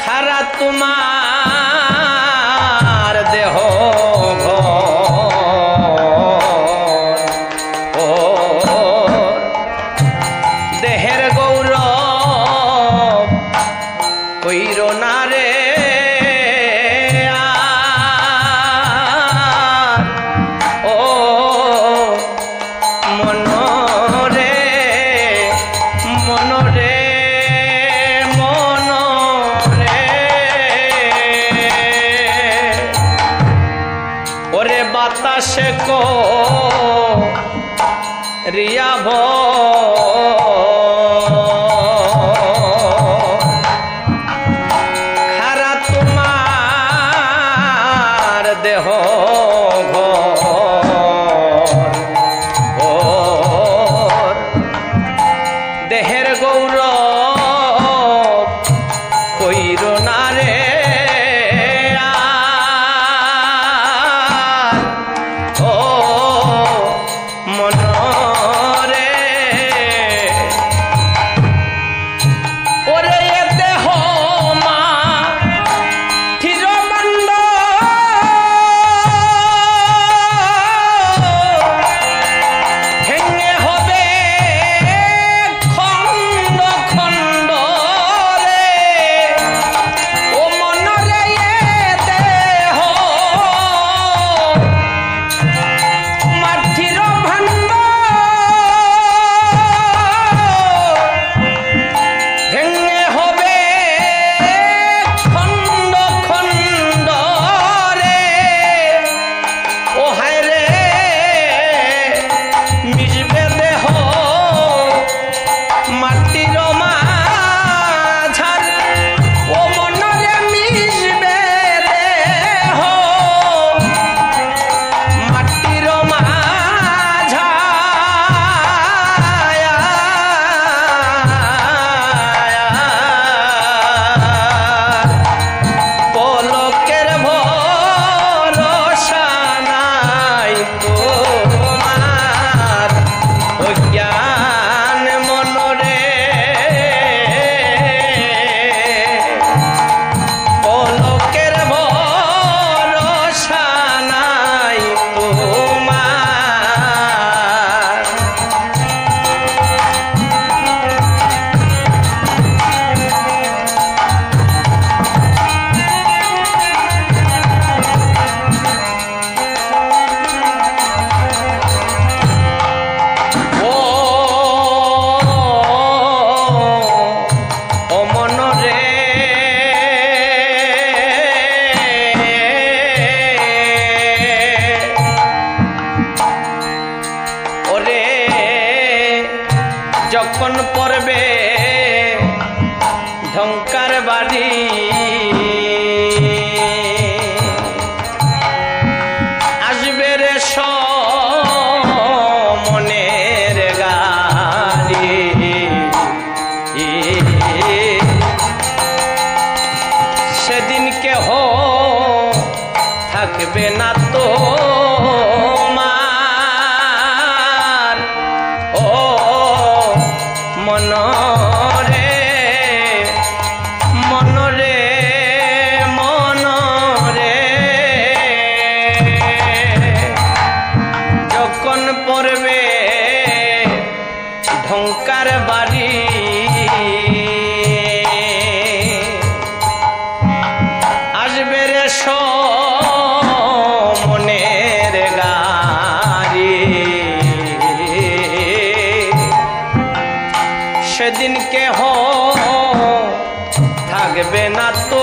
খারা তোমার দেহ দেহের গৌরব কইর না রে আর। ও মনরে মনরে মনরে ওরে বাতাসে কো রিয়া খারা তোমার দেহ দেহের গৌরব কইর না রে আর। ও মনরে যখন পড়বে ঢঙ্কার বাড়ি আসবে রে মনের গাড়ি সেদিন কেহ থাকবে না তো মনরে মনরে মনরে যখন পড়বে ঢঙ্কার বাড়ি আসবে রে মনের গাড়ি সেদিন কেহ থাকবে না তো